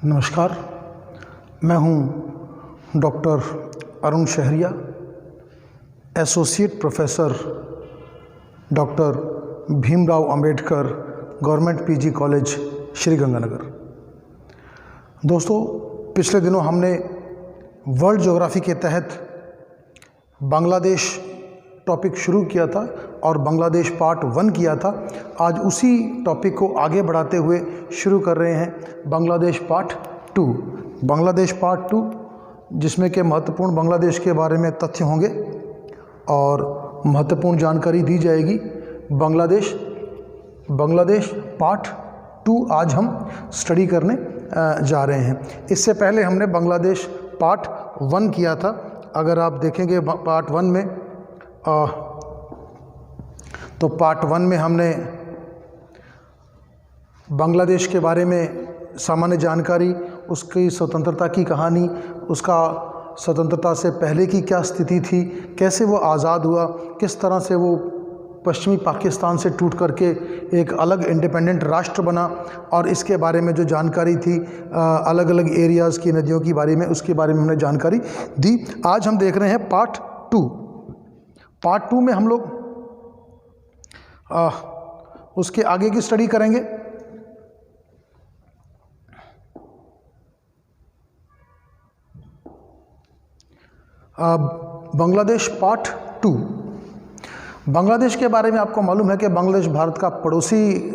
नमस्कार, मैं हूं doctor Arun Shahariya, associate professor doctor Bhimrao Ambedkar government PG college Shri Ganganagar. दोस्तों, पिछले दिनों हमने वर्ल्ड ज्योग्राफी के तहत बांग्लादेश टॉपिक शुरू किया था और बांग्लादेश पार्ट 1 किया था। आज उसी टॉपिक को आगे बढ़ाते हुए शुरू कर रहे हैं बांग्लादेश पार्ट 2। बांग्लादेश पार्ट 2 जिसमें के महत्वपूर्ण बांग्लादेश के बारे में तथ्य होंगे और महत्वपूर्ण जानकारी दी जाएगी। बांग्लादेश पार्ट 2 आज हम स्टडी करने जा रहे हैं। इससे पहले हमने बांग्लादेश पार्ट 1 किया था। अगर आप देखेंगे पार्ट 1 में तो पार्ट 1 में हमने बांग्लादेश के बारे में सामान्य जानकारी, उसकी स्वतंत्रता की कहानी, उसका स्वतंत्रता से पहले की क्या स्थिति थी, कैसे वो आज़ाद हुआ, किस तरह से वो पश्चिमी पाकिस्तान से टूट करके एक अलग इंडिपेंडेंट राष्ट्र बना, और इसके बारे में जो जानकारी थी अलग अलग एरियाज़ की, नदियों के बारे में, उसके बारे में हमने जानकारी दी। आज हम देख रहे हैं पार्ट 2। पार्ट 2 में हम लोग उसके आगे की स्टडी करेंगे। बांग्लादेश पार्ट 2। बांग्लादेश के बारे में आपको मालूम है कि बांग्लादेश भारत का पड़ोसी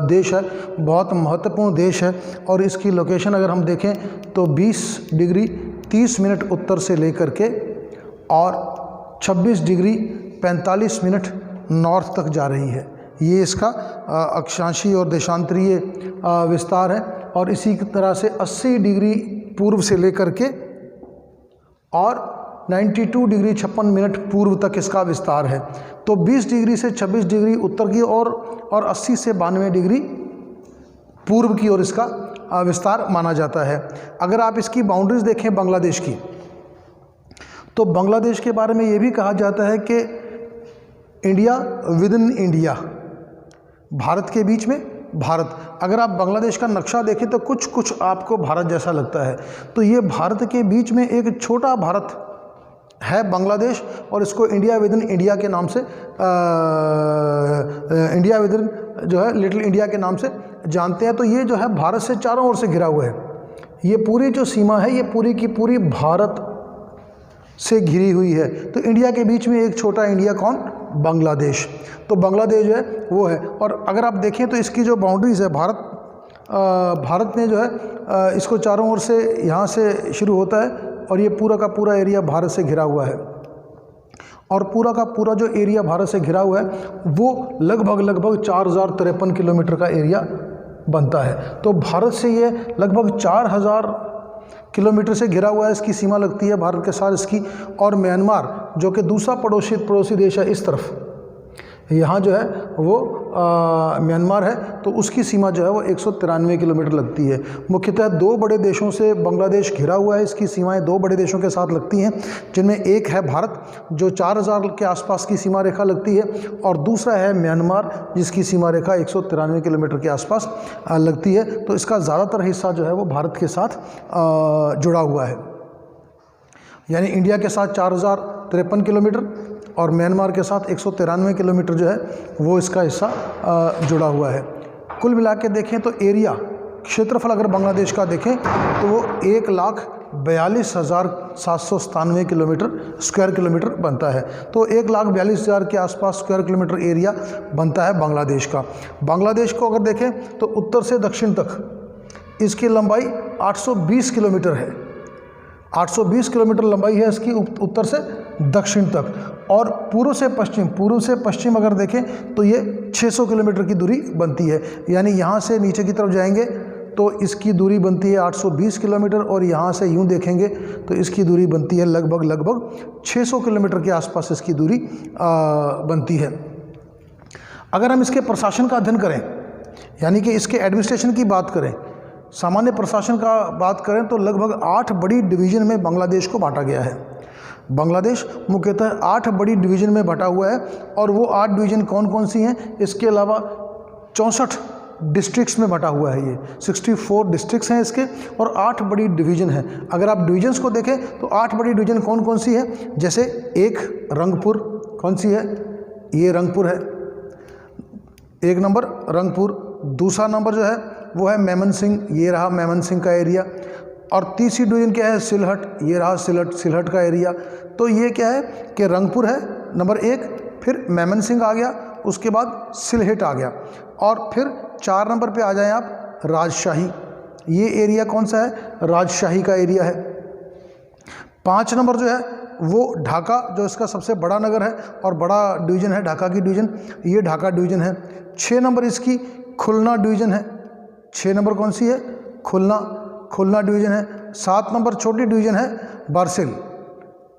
देश है, बहुत महत्वपूर्ण देश है, और इसकी लोकेशन अगर हम देखें तो 20 डिग्री 30 मिनट उत्तर से लेकर के और 26 डिग्री 45 मिनट नॉर्थ तक जा रही है। ये इसका अक्षांशीय और देशांतरीय विस्तार है, और इसी तरह से 80 डिग्री पूर्व से लेकर के और 92 डिग्री 56 मिनट पूर्व तक इसका विस्तार है। तो 20 डिग्री से 26 डिग्री उत्तर की ओर और 80 से 92 डिग्री पूर्व की ओर इसका विस्तार माना जाता है। अगर आप इसकी बाउंड्रीज देखें बांग्लादेश की, तो बांग्लादेश के बारे में ये भी कहा जाता है कि India with in India, Bharat के बीच में भारत। अगर आप बांग्लादेश का नक्शा देखें तो कुछ कुछ आपको भारत जैसा लगता है। तो ये भारत के बीच में एक छोटा भारत है बांग्लादेश, और इसको इंडिया विद इन इंडिया के नाम से इंडिया विद इन जो है लिटिल इंडिया के नाम से जानते हैं। तो ये जो है भारत से चारों ओर से घिरा हुआ है। ये पूरी जो सीमा है ये पूरी की पूरी भारत से घिरी हुई है। तो इंडिया के बीच में एक छोटा इंडिया कौन? बांग्लादेश। तो बांग्लादेश जो है वो है। और अगर आप देखें तो इसकी जो बाउंड्रीज है, भारत ने जो है इसको चारों ओर से यहाँ से शुरू होता है, और ये पूरा का पूरा एरिया भारत से घिरा हुआ है। और पूरा का पूरा जो एरिया भारत से घिरा हुआ है वो लगभग 4053 किलोमीटर का एरिया बनता है। तो भारत से ये लगभग 4000 किलोमीटर से घिरा हुआ है, इसकी सीमा लगती है भारत के साथ इसकी। और म्यांमार जो कि दूसरा पड़ोसी देश है इस तरफ, यहाँ जो है वो म्यांमार है, तो उसकी सीमा जो है वो 193 किलोमीटर लगती है। मुख्यतः 2 बड़े देशों से बांग्लादेश घिरा हुआ है। इसकी सीमाएं 2 बड़े देशों के साथ लगती हैं, जिनमें एक है भारत जो 4000 के आसपास की सीमा रेखा लगती है, और दूसरा है म्यांमार जिसकी सीमा रेखा 193 किलोमीटर के आसपास लगती है। तो इसका ज़्यादातर हिस्सा जो है वो भारत के साथ जुड़ा हुआ है। यानी इंडिया के साथ 4053 किलोमीटर और म्यांमार के साथ 193 किलोमीटर जो है वो इसका हिस्सा जुड़ा हुआ है। कुल मिला के देखें तो एरिया, क्षेत्रफल अगर बांग्लादेश का देखें तो वो 1,42,797 स्क्वायर किलोमीटर बनता है। तो 1,42,000 के आसपास स्क्वायर किलोमीटर एरिया बनता है बांग्लादेश का। बांग्लादेश को अगर देखें तो उत्तर से दक्षिण तक इसकी लंबाई 820 किलोमीटर है। 820 किलोमीटर लंबाई है इसकी उत्तर से दक्षिण तक। और पूर्व से पश्चिम अगर देखें तो ये 600 किलोमीटर की दूरी बनती है। यानी यहाँ से नीचे की तरफ जाएंगे तो इसकी दूरी बनती है 820 किलोमीटर, और यहाँ से यूँ देखेंगे तो इसकी दूरी बनती है लगभग 600 किलोमीटर के आसपास इसकी दूरी बनती है। अगर हम इसके प्रशासन का अध्ययन करें, यानी कि इसके एडमिनिस्ट्रेशन की बात करें, सामान्य प्रशासन का बात करें, तो लगभग 8 बड़ी डिवीज़न में बांग्लादेश को बांटा गया है। बांग्लादेश मुख्यतः 8 बड़ी डिवीज़न में बटा हुआ है, और वो 8 डिवीज़न कौन कौन सी हैं? इसके अलावा 64 डिस्ट्रिक्ट्स में बटा हुआ है। ये 64 डिस्ट्रिक्ट्स हैं इसके और 8 बड़ी डिवीज़न है। अगर आप डिवीजन्स को देखें तो 8 बड़ी डिवीज़न कौन कौन सी है, जैसे एक रंगपुर, कौन सी है, ये रंगपुर है, एक नंबर रंगपुर। दूसरा नंबर जो है वो है मेमन सिंह, ये रहा मेमन सिंह का एरिया। और तीसरी डिवीज़न क्या है, सिलहट, ये रहा सिलहट का एरिया। तो ये क्या है कि रंगपुर है नंबर 1, फिर मेमन सिंह आ गया, उसके बाद सिलहट आ गया, और फिर 4 नंबर पे आ जाएं आप राजशाही। ये एरिया कौन सा है, राजशाही का एरिया है। 5 नंबर जो है वो ढाका, जो इसका सबसे बड़ा नगर है और बड़ा डिवीज़न है ढाका की डिवीज़न, ये ढाका डिवीज़न है। 6 नंबर इसकी खुलना डिवीज़न है। 6 नंबर कौन सी है, खुलना डिवीज़न है। 7 नंबर छोटी डिवीज़न है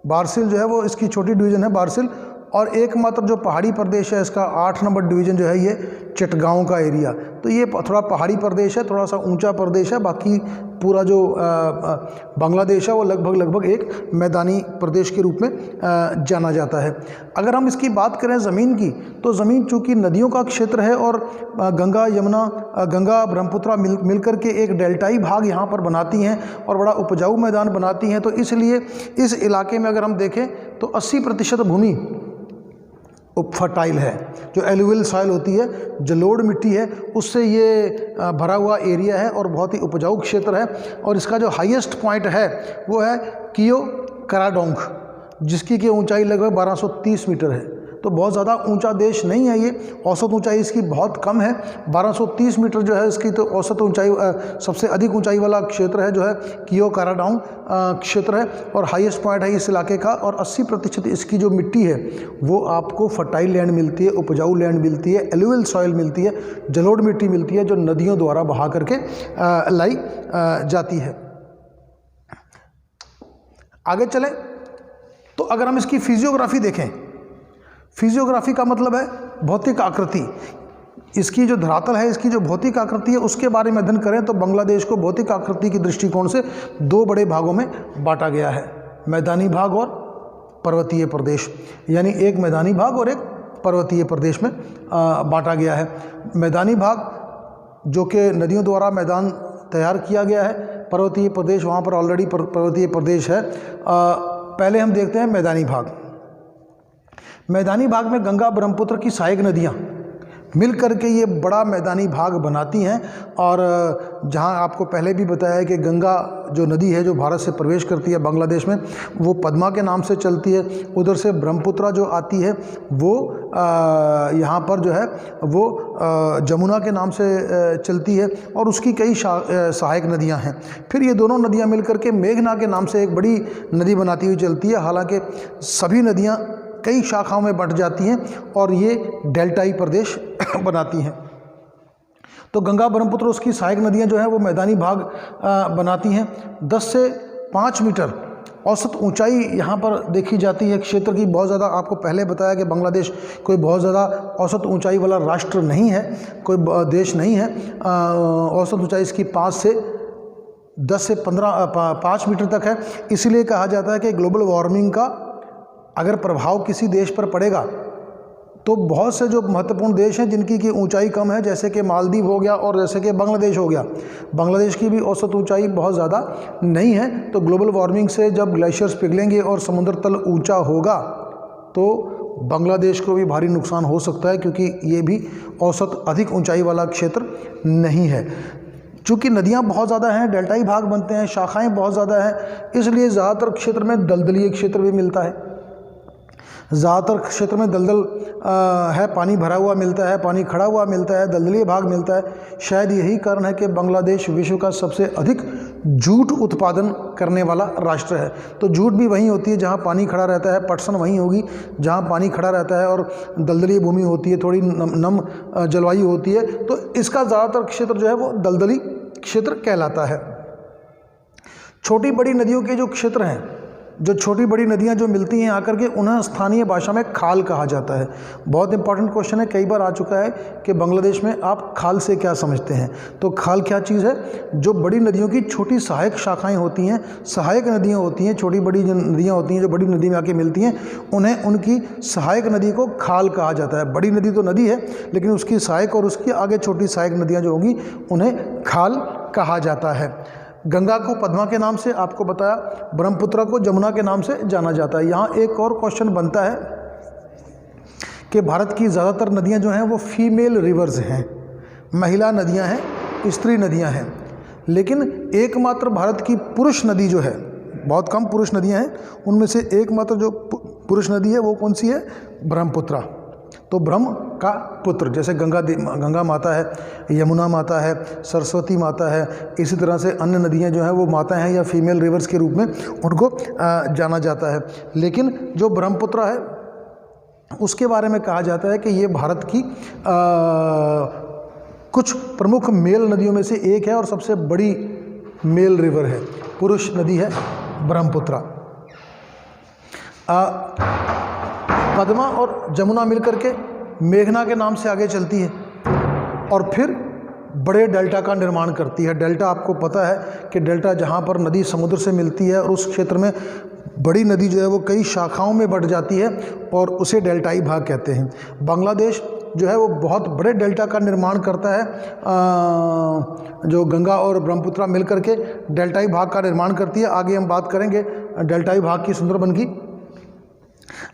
बारसिल जो है वो इसकी छोटी डिवीज़न है बारसिल। और एकमात्र जो पहाड़ी प्रदेश है इसका 8 नंबर डिवीज़न जो है ये चटगांव का एरिया। तो ये थोड़ा पहाड़ी प्रदेश है, थोड़ा सा ऊंचा प्रदेश है। बाकी पूरा जो बांग्लादेश है वो लगभग एक मैदानी प्रदेश के रूप में जाना जाता है। अगर हम इसकी बात करें ज़मीन की, तो ज़मीन चूँकि नदियों का क्षेत्र है और गंगा ब्रह्मपुत्रा मिलकर के एक डेल्टाई भाग यहाँ पर बनाती हैं और बड़ा उपजाऊ मैदान बनाती हैं। तो इसलिए इस इलाके में अगर हम देखें तो 80% भूमि फर्टाइल है। जो एलुवियल सॉइल होती है, जलोढ़ मिट्टी है, उससे ये भरा हुआ एरिया है और बहुत ही उपजाऊ क्षेत्र है। और इसका जो हाईएस्ट पॉइंट है वो है कियो कराडोंग, जिसकी की ऊंचाई लगभग 1230 मीटर है। तो बहुत ज़्यादा ऊंचा देश नहीं है ये, औसत ऊंचाई इसकी बहुत कम है। 1230 मीटर जो है इसकी तो औसत ऊंचाई, सबसे अधिक ऊंचाई वाला क्षेत्र है जो है कियो काराडांग क्षेत्र है और हाईएस्ट पॉइंट है इस इलाके का। और 80% इसकी जो मिट्टी है वो आपको फर्टाइल लैंड मिलती है, उपजाऊ लैंड मिलती है, एलुवियल सॉइल मिलती है, जलोढ़ मिट्टी मिलती है जो नदियों द्वारा बहा करके लाई जाती है। आगे चलें तो अगर हम इसकी फिजियोग्राफी देखें, फिजियोग्राफी का मतलब है भौतिक आकृति। इसकी जो धरातल है, इसकी जो भौतिक आकृति है, उसके बारे में अध्ययन करें तो बांग्लादेश को भौतिक आकृति की दृष्टिकोण से 2 बड़े भागों में बांटा गया है, मैदानी भाग और पर्वतीय प्रदेश। यानी एक मैदानी भाग और एक पर्वतीय प्रदेश में बांटा गया है। मैदानी भाग जो कि नदियों द्वारा मैदान तैयार किया गया है, पर्वतीय प्रदेश वहाँ पर ऑलरेडी पर्वतीय प्रदेश है। पहले हम देखते हैं मैदानी भाग। मैदानी भाग में गंगा ब्रह्मपुत्र की सहायक नदियाँ मिल करके ये बड़ा मैदानी भाग बनाती हैं। और जहाँ आपको पहले भी बताया है कि गंगा जो नदी है जो भारत से प्रवेश करती है बांग्लादेश में, वो पद्मा के नाम से चलती है। उधर से ब्रह्मपुत्रा जो आती है वो यहाँ पर जो है वो जमुना के नाम से चलती है और उसकी कई सहायक नदियाँ हैं। फिर ये दोनों नदियाँ मिल करके मेघना के नाम से एक बड़ी नदी बनाती हुई चलती है। हालांकि सभी नदियाँ कई शाखाओं में बंट जाती हैं और ये डेल्टाई प्रदेश बनाती हैं। तो गंगा ब्रह्मपुत्र उसकी सहायक नदियां जो हैं वो मैदानी भाग बनाती हैं। 10 से 5 मीटर औसत ऊंचाई यहाँ पर देखी जाती है क्षेत्र की। बहुत ज़्यादा आपको पहले बताया कि बांग्लादेश कोई बहुत ज़्यादा औसत ऊंचाई वाला राष्ट्र नहीं है, कोई देश नहीं है। औसत ऊंचाई इसकी 5 से 5 मीटर तक है। इसीलिए कहा जाता है कि ग्लोबल वार्मिंग का अगर प्रभाव किसी देश पर पड़ेगा तो बहुत से जो महत्वपूर्ण देश हैं जिनकी की ऊंचाई कम है, जैसे कि मालदीव हो गया और जैसे कि बांग्लादेश हो गया, बांग्लादेश की भी औसत ऊंचाई बहुत ज़्यादा नहीं है। तो ग्लोबल वार्मिंग से जब ग्लेशियर्स पिघलेंगे और समुद्र तल ऊंचा होगा तो बांग्लादेश को भी भारी नुकसान हो सकता है, क्योंकि ये भी औसत अधिक ऊंचाई वाला क्षेत्र नहीं है। चूँकि नदियाँ बहुत ज़्यादा हैं, डेल्टाई भाग बनते हैं, शाखाएँ बहुत ज़्यादा हैं, इसलिए ज़्यादातर क्षेत्र में दलदलीय क्षेत्र भी मिलता है। ज़्यादातर क्षेत्र में दलदल है, पानी भरा हुआ मिलता है, पानी खड़ा हुआ मिलता है, दलदलीय भाग मिलता है। शायद यही कारण है कि बांग्लादेश विश्व का सबसे अधिक जूट उत्पादन करने वाला राष्ट्र है। तो जूट भी वहीं होती है जहाँ पानी खड़ा रहता है, पटसन वहीं होगी जहाँ पानी खड़ा रहता है और दलदलीय भूमि होती है, थोड़ी नम जलवायु होती है। तो इसका ज़्यादातर क्षेत्र जो है वो दलदली क्षेत्र कहलाता है। छोटी बड़ी नदियों के जो क्षेत्र हैं जो छोटी बड़ी नदियां जो मिलती हैं आकर के, उन्हें स्थानीय भाषा में खाल कहा जाता है। बहुत इंपॉर्टेंट क्वेश्चन है, कई बार आ चुका है कि बांग्लादेश में आप खाल से क्या समझते हैं। तो खाल क्या चीज़ है? जो बड़ी नदियों की छोटी सहायक शाखाएँ होती हैं, सहायक नदियाँ होती हैं, छोटी बड़ी जो नदियाँ होती हैं जो बड़ी नदी में आके मिलती हैं, उन्हें उनकी सहायक नदी को खाल कहा जाता है। बड़ी नदी तो नदी है, लेकिन उसकी सहायक और उसकी आगे छोटी सहायक नदियाँ जो होंगी उन्हें खाल कहा जाता है। गंगा को पद्मा के नाम से आपको बताया, ब्रह्मपुत्र को जमुना के नाम से जाना जाता है। यहाँ एक और क्वेश्चन बनता है कि भारत की ज़्यादातर नदियाँ जो हैं वो फीमेल रिवर्स हैं, महिला नदियाँ हैं, स्त्री नदियाँ हैं, लेकिन एकमात्र भारत की पुरुष नदी जो है, बहुत कम पुरुष नदियाँ हैं, उनमें से एकमात्र जो पुरुष नदी है वो कौन सी है? ब्रह्मपुत्र। तो ब्रह्म का पुत्र, जैसे गंगा माता है, यमुना माता है, सरस्वती माता है, इसी तरह से अन्य नदियां जो हैं वो माता हैं या फीमेल रिवर्स के रूप में उनको जाना जाता है। लेकिन जो ब्रह्मपुत्र है उसके बारे में कहा जाता है कि ये भारत की कुछ प्रमुख मेल नदियों में से एक है और सबसे बड़ी मेल रिवर है, पुरुष नदी है ब्रह्मपुत्र। पद्मा और जमुना मिलकर के मेघना के नाम से आगे चलती है और फिर बड़े डेल्टा का निर्माण करती है। डेल्टा आपको पता है कि डेल्टा जहाँ पर नदी समुद्र से मिलती है और उस क्षेत्र में बड़ी नदी जो है वो कई शाखाओं में बढ़ जाती है और उसे डेल्टाई भाग कहते हैं। बांग्लादेश जो है वो बहुत बड़े डेल्टा का निर्माण करता है, जो गंगा और ब्रह्मपुत्र मिलकर के डेल्टाई भाग का निर्माण करती है। आगे हम बात करेंगे डेल्टाई भाग की, सुंदरबन की।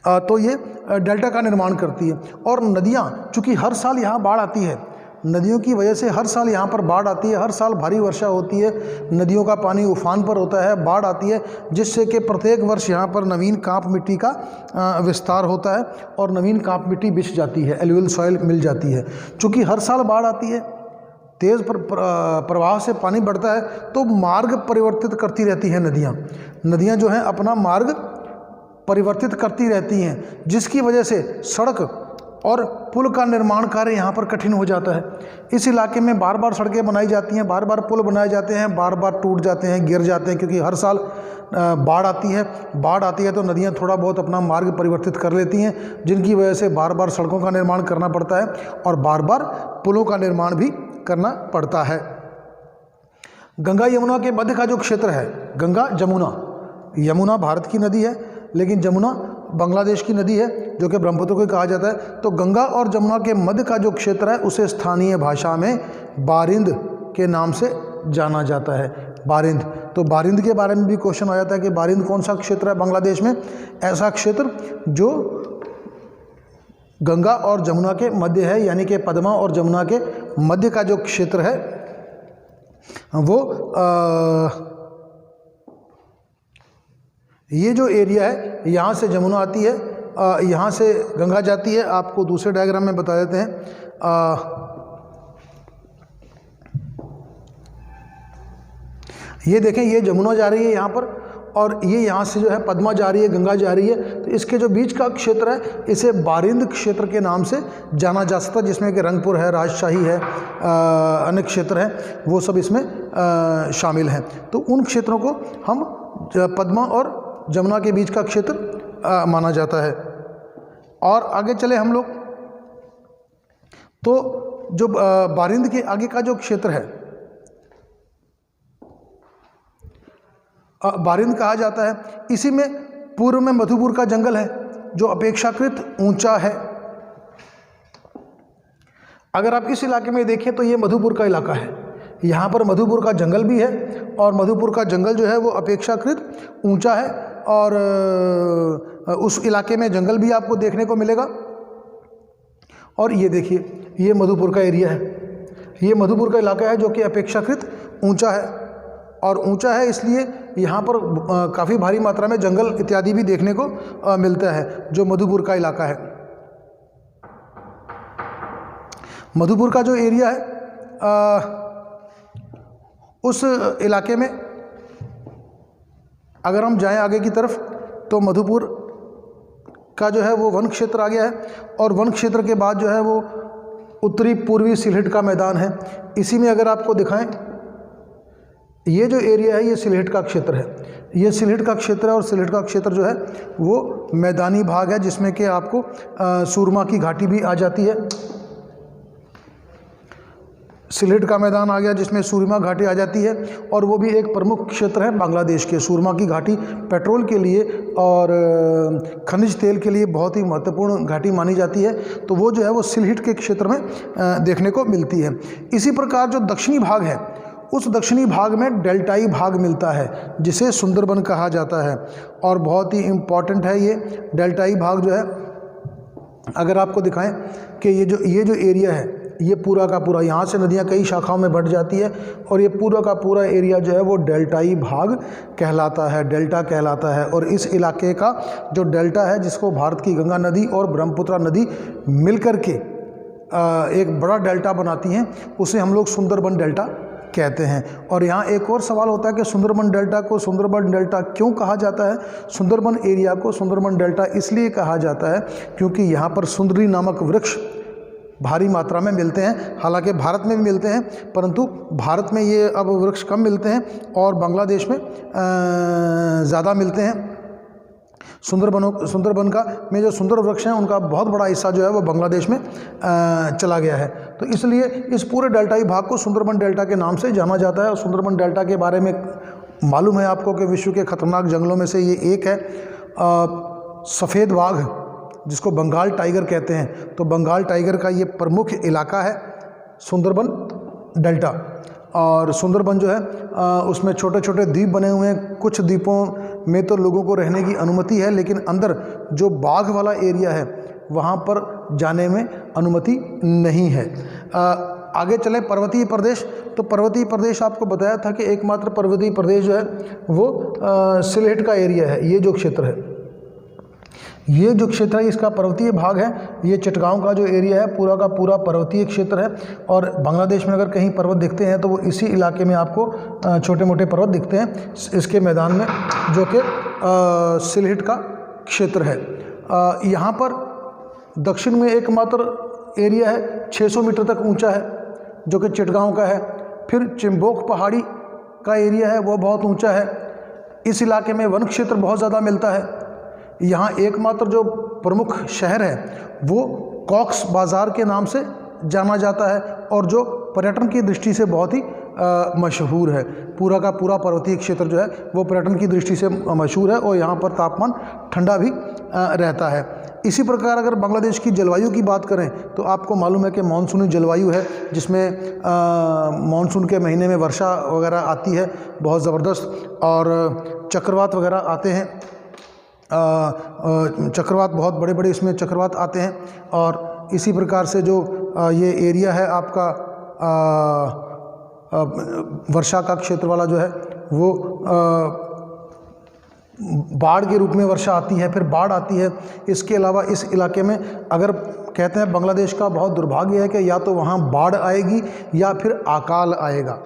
तो ये डेल्टा का निर्माण करती है और नदियाँ चूँकि हर साल यहाँ बाढ़ आती है, नदियों की वजह से हर साल यहाँ पर बाढ़ आती है, हर साल भारी वर्षा होती है, नदियों का पानी उफान पर होता है, बाढ़ आती है, जिससे कि प्रत्येक वर्ष यहाँ पर नवीन कांप मिट्टी का विस्तार होता है और नवीन कांप मिट्टी बिछ जाती है, एलुवियल सॉइल मिल जाती है। चूँकि हर साल बाढ़ आती है, तेज़ प्रवाह से पानी बढ़ता है, तो मार्ग परिवर्तित करती रहती हैं नदियाँ जो हैं अपना मार्ग परिवर्तित करती रहती हैं, जिसकी वजह से सड़क और पुल का निर्माण कार्य यहाँ पर कठिन हो जाता है। इस इलाके में बार बार सड़कें बनाई जाती हैं, बार बार पुल बनाए जाते हैं, बार बार टूट जाते हैं, गिर जाते हैं, क्योंकि हर साल बाढ़ आती है तो नदियाँ थोड़ा बहुत अपना मार्ग परिवर्तित कर लेती हैं, जिनकी वजह से बार बार सड़कों का निर्माण करना पड़ता है और बार बार पुलों का निर्माण भी करना पड़ता है। गंगा यमुना के मध्य का जो क्षेत्र है, गंगा जमुना, यमुना भारत की नदी है लेकिन जमुना बांग्लादेश की नदी है जो कि ब्रह्मपुत्र को कहा जाता है। तो गंगा और जमुना के मध्य का जो क्षेत्र है उसे स्थानीय भाषा में बारिंद के नाम से जाना जाता है। बारिंद, तो बारिंद के बारे में भी क्वेश्चन आ जाता है कि बारिंद कौन सा क्षेत्र है बांग्लादेश में? ऐसा क्षेत्र जो गंगा और जमुना के मध्य है, यानी कि पद्मा और जमुना के मध्य का जो क्षेत्र है वो ये जो एरिया है, यहाँ से जमुना आती है, यहाँ से गंगा जाती है। आपको दूसरे डायग्राम में बता देते हैं। ये देखें, ये जमुना जा रही है यहाँ पर और ये यहाँ से जो है पद्मा जा रही है, गंगा जा रही है। तो इसके जो बीच का क्षेत्र है इसे बारिंद क्षेत्र के नाम से जाना जा सकता है, जिसमें कि रंगपुर है, राजशाही है, अन्य क्षेत्र हैं, वो सब इसमें शामिल हैं। तो उन क्षेत्रों को हम पद्मा और जमुना के बीच का क्षेत्र माना जाता है। और आगे चले हम लोग, तो जो बारिंद के आगे का जो क्षेत्र है बारिंद कहा जाता है। इसी में पूर्व में मधुपुर का जंगल है जो अपेक्षाकृत ऊंचा है। अगर आप इस इलाके में देखें तो ये मधुपुर का इलाका है, यहाँ पर मधुपुर का जंगल भी है और मधुपुर का जंगल जो है वो अपेक्षाकृत ऊंचा है और उस इलाके में जंगल भी आपको देखने को मिलेगा। और ये देखिए, ये मधुपुर का एरिया है, ये मधुपुर का इलाका है जो कि अपेक्षाकृत ऊंचा है और ऊंचा है इसलिए यहाँ पर काफ़ी भारी मात्रा में जंगल इत्यादि भी देखने को मिलता है, जो मधुपुर का इलाका है। मधुपुर का जो एरिया है उस इलाके में अगर हम जाएं आगे की तरफ तो मधुपुर का जो है वो वन क्षेत्र आ गया है और वन क्षेत्र के बाद जो है वो उत्तरी पूर्वी सिलहट का मैदान है। इसी में अगर आपको दिखाएं ये जो एरिया है ये सिलेट का क्षेत्र है, ये सिलेट का क्षेत्र है। और सिलेट का क्षेत्र जो है वो मैदानी भाग है, जिसमें कि आपको सुरमा की घाटी भी आ जाती है। सिलेट का मैदान आ गया जिसमें सुरमा घाटी आ जाती है, और वो भी एक प्रमुख क्षेत्र है बांग्लादेश के। सुरमा की घाटी पेट्रोल के लिए और खनिज तेल के लिए बहुत ही महत्वपूर्ण घाटी मानी जाती है, तो वो जो है वो सिलहिट के क्षेत्र में देखने को मिलती है। इसी प्रकार जो दक्षिणी भाग है, उस दक्षिणी भाग में डेल्टाई भाग मिलता है जिसे सुंदरबन कहा जाता है, और बहुत ही इम्पॉर्टेंट है ये डेल्टाई भाग जो है। अगर आपको दिखाएं कि ये जो एरिया है, ये पूरा का पूरा, यहाँ से नदियाँ कई शाखाओं में बढ़ जाती है, और ये पूरा का पूरा एरिया जो है वो डेल्टाई भाग कहलाता है, डेल्टा कहलाता है। और इस इलाके का जो डेल्टा है, जिसको भारत की गंगा नदी और ब्रह्मपुत्र नदी मिलकर के एक बड़ा डेल्टा बनाती हैं, उसे हम लोग सुंदरबन डेल्टा कहते हैं। और यहाँ एक और सवाल होता है कि सुंदरबन डेल्टा को सुंदरबन डेल्टा क्यों कहा जाता है? सुंदरबन एरिया को सुंदरबन डेल्टा इसलिए कहा जाता है क्योंकि यहाँ पर सुंदरी नामक वृक्ष भारी मात्रा में मिलते हैं। हालांकि भारत में भी मिलते हैं, परंतु भारत में ये अब वृक्ष कम मिलते हैं और बांग्लादेश में ज़्यादा मिलते हैं। सुंदरबन का में जो सुंदर वृक्ष हैं, उनका बहुत बड़ा हिस्सा जो है वो बांग्लादेश में चला गया है। तो इसलिए इस पूरे डेल्टाई भाग को सुंदरबन डेल्टा के नाम से जाना जाता है। और सुंदरबन डेल्टा के बारे में मालूम है आपको कि विश्व के खतरनाक जंगलों में से ये एक है। सफ़ेद बाघ, जिसको बंगाल टाइगर कहते हैं, तो बंगाल टाइगर का ये प्रमुख इलाका है सुंदरबन डेल्टा। और सुंदरबन जो है उसमें छोटे छोटे द्वीप बने हुए हैं। कुछ द्वीपों में तो लोगों को रहने की अनुमति है, लेकिन अंदर जो बाघ वाला एरिया है वहाँ पर जाने में अनुमति नहीं है। आगे चलें पर्वतीय प्रदेश। तो पर्वतीय प्रदेश आपको बताया था कि एकमात्र पर्वतीय प्रदेश जो है वो सिलेट का एरिया है। ये जो क्षेत्र है, ये जो क्षेत्र है इसका पर्वतीय भाग है। ये चटगांव का जो एरिया है पूरा का पूरा पर्वतीय क्षेत्र है। और बांग्लादेश में अगर कहीं पर्वत दिखते हैं तो वो इसी इलाके में आपको छोटे मोटे पर्वत दिखते हैं, इसके मैदान में, जो कि सिलहिट का क्षेत्र है। यहाँ पर दक्षिण में एकमात्र एरिया है 600 मीटर तक ऊंचा है, जो कि चटगांव का है। फिर चिम्बोक पहाड़ी का एरिया है, वो बहुत ऊंचा है। इस इलाके में वन क्षेत्र बहुत ज़्यादा मिलता है। यहाँ एकमात्र जो प्रमुख शहर है वो कॉक्स बाज़ार के नाम से जाना जाता है, और जो पर्यटन की दृष्टि से बहुत ही मशहूर है। पूरा का पूरा पर्वतीय क्षेत्र जो है वो पर्यटन की दृष्टि से मशहूर है, और यहाँ पर तापमान ठंडा भी रहता है। इसी प्रकार अगर बांग्लादेश की जलवायु की बात करें तो आपको मालूम है कि मानसूनी जलवायु है, जिसमें मानसून के महीने में वर्षा वगैरह आती है बहुत ज़बरदस्त, और चक्रवात वगैरह आते हैं। चक्रवात बहुत बड़े बड़े इसमें चक्रवात आते हैं। और इसी प्रकार से जो ये एरिया है आपका वर्षा का क्षेत्र वाला जो है वो बाढ़ के रूप में वर्षा आती है, फिर बाढ़ आती है। इसके अलावा इस इलाके में अगर कहते हैं बांग्लादेश का बहुत दुर्भाग्य है कि या तो वहाँ बाढ़ आएगी या फिर अकाल आएगा,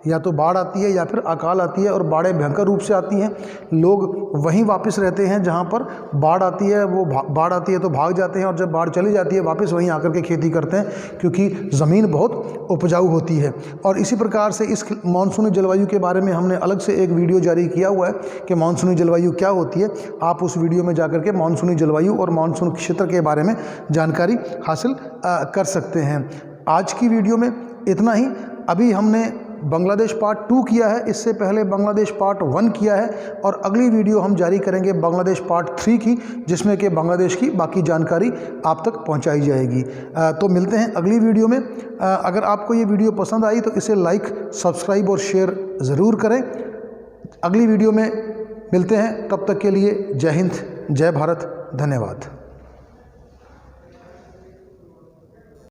या तो बाढ़ आती है या फिर अकाल आती है, और बाढ़ें भयंकर रूप से आती हैं। लोग वहीं वापस रहते हैं जहाँ पर बाढ़ आती है, वो बाढ़ आती है तो भाग जाते हैं, और जब बाढ़ चली जाती है वापस वहीं आकर के खेती करते हैं, क्योंकि ज़मीन बहुत उपजाऊ होती है। और इसी प्रकार से इस मानसूनी जलवायु के बारे में हमने अलग से एक वीडियो जारी किया हुआ है कि मानसूनी जलवायु क्या होती है। आप उस वीडियो में जाकर के मानसूनी जलवायु और मानसून क्षेत्र के बारे में जानकारी हासिल कर सकते हैं। आज की वीडियो में इतना ही। अभी हमने बांग्लादेश पार्ट 2 किया है, इससे पहले बांग्लादेश पार्ट 1 किया है, और अगली वीडियो हम जारी करेंगे बांग्लादेश पार्ट 3 की, जिसमें कि बांग्लादेश की बाकी जानकारी आप तक पहुंचाई जाएगी। तो मिलते हैं अगली वीडियो में। अगर आपको ये वीडियो पसंद आई तो इसे लाइक, सब्सक्राइब और शेयर ज़रूर करें। अगली वीडियो में मिलते हैं, तब तक के लिए जय हिंद, जय भारत, धन्यवाद।